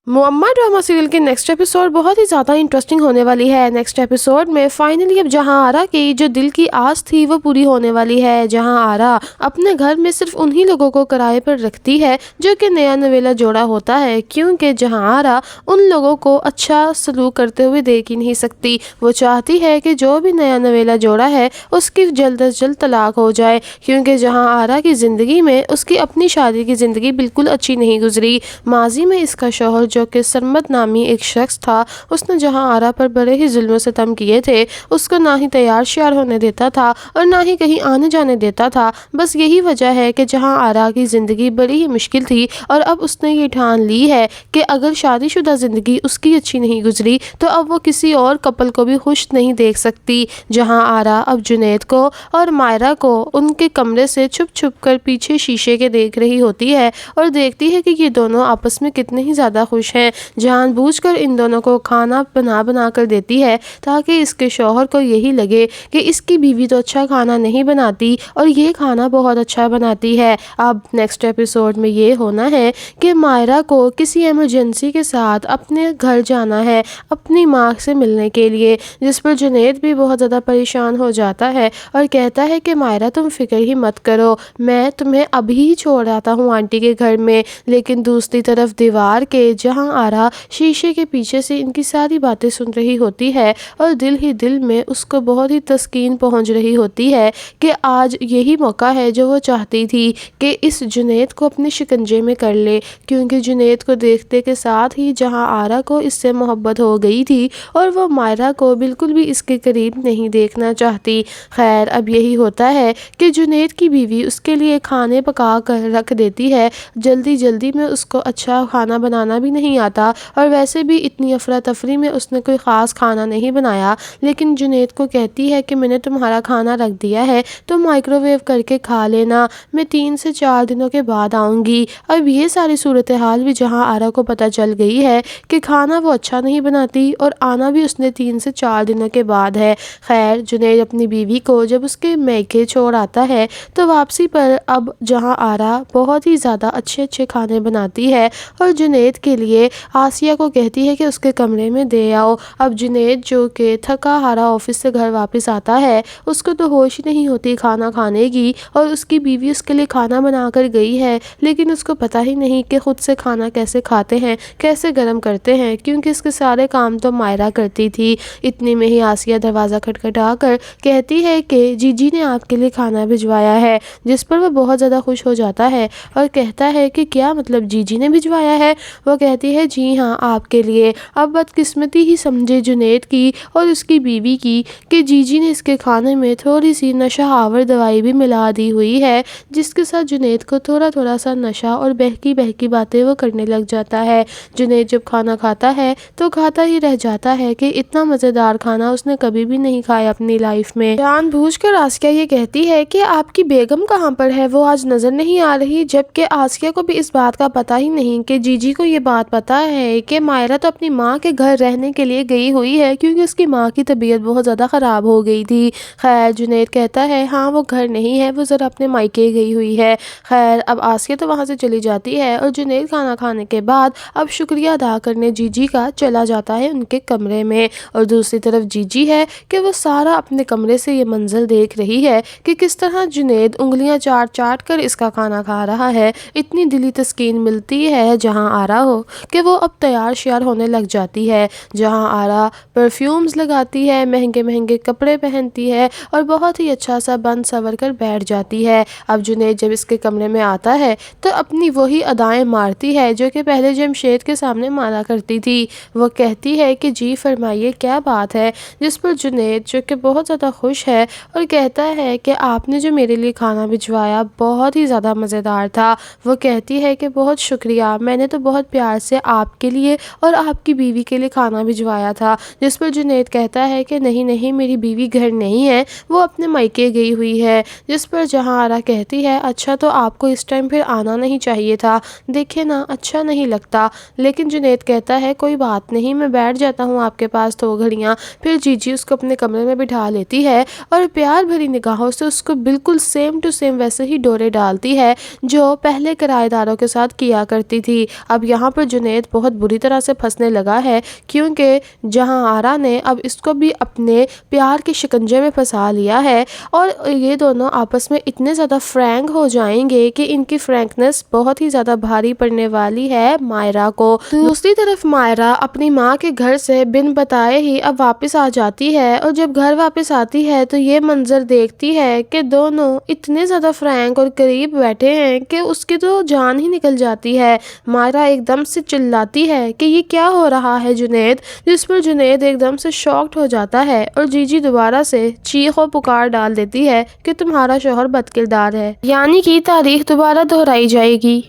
मुअम्मा drama serial के next episode बहुत ही ज़्यादा इंटरेस्टिंग होने वाली है। नेक्स्ट एपिसोड में फाइनली अब जहां आरा की जो दिल की आस थी वो पूरी होने वाली है। जहां आरा अपने घर में सिर्फ उन्हीं लोगों को किराए पर रखती है जो कि नया नवेला जोड़ा होता है, क्योंकि जहां आरा उन लोगों को अच्छा सलूक करते हुए देख ही नहीं सकती। वो चाहती है कि जो भी नया नवेला जोड़ा है उसकी जल्द अज जल्द तलाक हो जाए, क्योंकि जहां आरा की ज़िंदगी में उसकी अपनी शादी की ज़िंदगी बिल्कुल अच्छी नहीं गुजरी। माजी में इसका शौहर जो कि सरमत नामी एक शख्स था, उसने जहां आरा पर बड़े ही जुल्म सितम किए थे, उसको ना ही तैयार श्यार होने देता था और ना ही कहीं आने जाने देता था। बस यही वजह है कि जहां आरा की ज़िंदगी बड़ी ही मुश्किल थी और अब उसने ये ठान ली है कि अगर शादीशुदा ज़िंदगी उसकी अच्छी नहीं गुजरी तो अब वो किसी और कपल को भी खुश नहीं देख सकती। जहां आरा अब जुनैद को और मायरा को उनके कमरे से छुप छुप कर पीछे शीशे के देख रही होती है और देखती है कि ये दोनों आपस में कितने ही ज़्यादा खुश हैं। जानबूझकर इन दोनों को खाना बना कर देती है ताकि इसके शौहर को यही लगे कि इसकी बीवी तो अच्छा खाना नहीं बनाती और ये खाना बहुत अच्छा बनाती है। अब नेक्स्ट एपिसोड में ये होना है कि मायरा को किसी इमरजेंसी के साथ अपने घर जाना है अपनी माँ से मिलने के लिए, जिस पर जुनैद भी बहुत ज़्यादा परेशान हो जाता है और कहता है कि मायरा तुम फिक्र ही मत करो, मैं तुम्हें अभी ही छोड़ आता हूँ आंटी के घर में। लेकिन दूसरी तरफ दीवार के जहां आरा शीशे के पीछे से इनकी सारी बातें सुन रही होती है और दिल ही दिल में उसको बहुत ही तस्कीन पहुंच रही होती है कि आज यही मौका है जो वो चाहती थी कि इस जुनैद को अपने शिकंजे में कर ले, क्योंकि जुनैद को देखते के साथ ही जहां आरा को इससे मोहब्बत हो गई थी और वो मायरा को बिल्कुल भी इसके करीब नहीं देखना चाहती। खैर अब यही होता है कि जुनैद की बीवी उसके लिए खाने पका कर रख देती है। जल्दी जल्दी में उसको अच्छा खाना बनाना भी नहीं आता और वैसे भी इतनी अफरा तफरी में उसने कोई ख़ास खाना नहीं बनाया, लेकिन जुनैद को कहती है कि मैंने तुम्हारा खाना रख दिया है तो माइक्रोवेव करके खा लेना, मैं 3 से 4 दिनों के बाद आऊँगी। अब ये सारी सूरत हाल भी जहाँ आरा को पता चल गई है कि खाना वो अच्छा नहीं बनाती और आना भी उसने 3 से 4 दिनों के बाद है। खैर जुनैद अपनी बीवी को जब उसके मैके छोड़ आता है तो वापसी पर अब जहाँ आरा बहुत ही ज़्यादा अच्छे अच्छे खाने बनाती है और जुनैद के लिए आसिया को कहती है कि उसके कमरे में दे आओ। अब जुनैद जो कि थका हारा ऑफिस से घर वापस आता है, उसको तो होश ही नहीं होती खाना खाने की और उसकी बीवी उसके लिए खाना बना कर गई है, लेकिन उसको पता ही नहीं कि खुद से खाना कैसे खाते हैं, कैसे गर्म करते हैं, क्योंकि इसके सारे काम तो मायरा करती थी। इतनी में ही आसिया दरवाज़ा खटखटा कर कहती है कि जीजी ने आपके लिए खाना भिजवाया है, जिस पर वह बहुत ज़्यादा खुश हो जाता है और कहता है कि क्या मतलब जीजी ने भिजवाया है। वो कहती है जी हाँ आपके लिए। अब बदकिस्मती ही समझे जुनैद की और उसकी बीवी की कि जीजी ने इसके खाने में थोड़ी सी नशा आवर दवाई भी मिला दी हुई है, जिसके साथ जुनैद को थोड़ा थोड़ा सा नशा और बहकी बहकी बातें वो करने लग जाता है। जुनैद जब खाना खाता है तो खाता ही रह जाता है कि इतना मज़ेदार खाना उसने कभी भी नहीं खाया अपनी लाइफ में। जानबूझकर आसिया ये कहती है कि आपकी बेगम कहाँ पर है, वो आज नज़र नहीं आ रही, जबकि आसिया को भी इस बात का पता ही नहीं कि जीजी को ये बात पता है कि मायरा तो अपनी माँ के घर रहने के लिए गई हुई है, क्योंकि उसकी माँ की तबीयत बहुत ज़्यादा ख़राब हो गई थी। खैर जुनैद कहता है हाँ वो घर नहीं है, वो ज़रा अपने मायके गई हुई है। खैर अब आसिया तो वहाँ से चली जाती है और जुनैद खाना खाने के बाद अब शुक्रिया अदा करने जीजी का चला जाता है उनके कमरे में। और दूसरी तरफ जीजी है कि वो सारा अपने कमरे से ये मंजर देख रही है कि किस तरह जुनैद उंगलियां चाट चाट कर इसका खाना खा रहा है। इतनी दिली तस्कीन मिलती है जहां आरा हो कि वो अब तैयार श्यार होने लग जाती है। जहां आरा परफ्यूम्स लगाती है, महंगे महंगे कपड़े पहनती है और बहुत ही अच्छा सा बन सवर कर बैठ जाती है। अब जुनैद जब इसके कमरे में आता है तो अपनी वही अदाएं मारती है जो कि पहले जमशेद के सामने मारा करती थी। वो कहती है कि जी फरमाइए क्या बात है, जिस पर जुनैद जो कि बहुत ज़्यादा खुश है और कहता है कि आपने जो मेरे लिए खाना भिजवाया बहुत ही ज़्यादा मज़ेदार था। वो कहती है कि बहुत शुक्रिया, मैंने तो बहुत प्यार से आपके लिए और आपकी बीवी के लिए खाना भिजवाया था। जिस पर जुनैद कहता है कि नहीं नहीं मेरी बीवी घर नहीं है, वो अपने मायके गई हुई है। जिस पर जहां आरा कहती है अच्छा तो आपको इस टाइम फिर आना नहीं चाहिए था, देखे ना अच्छा नहीं लगता। लेकिन जुनैद कहता है कोई बात नहीं, मैं बैठ जाता हूँ आपके पास 2 घड़ियाँ। फिर जीजी उसको अपने कमरे में बिठा लेती है और प्यार भरी निगाहों से उसको बिल्कुल सेम टू सेम वैसे ही डोरे डालती है जो पहले किराएदारों के साथ किया करती थी। अब यहाँ पर جنید بہت بری طرح سے پھنسنے لگا ہے، کیونکہ جہاں آرا نے اب اس کو بھی اپنے پیار کے شکنجے میں پھنسا لیا ہے، اور یہ دونوں آپس میں اتنے زیادہ فرینک ہو جائیں گے کہ ان کی فرینکنس بہت ہی زیادہ بھاری پڑنے والی ہے مائرا کو۔ دوسری طرف مائرا اپنی ماں کے گھر سے بن بتائے ہی اب واپس آ جاتی ہے، اور جب گھر واپس آتی ہے تو یہ منظر دیکھتی ہے کہ دونوں اتنے زیادہ فرینک اور قریب بیٹھے ہیں کہ اس کی تو جان ہی نکل جاتی ہے۔ مائرا ایک دم سے چلاتی ہے کہ یہ کیا ہو رہا ہے جنید، جس پر جنید ایک دم سے شاکڈ ہو جاتا ہے، اور جی دوبارہ سے چیخ و پکار ڈال دیتی ہے کہ تمہارا شوہر بد کردار ہے، یعنی کہ تاریخ دوبارہ دہرائی جائے گی۔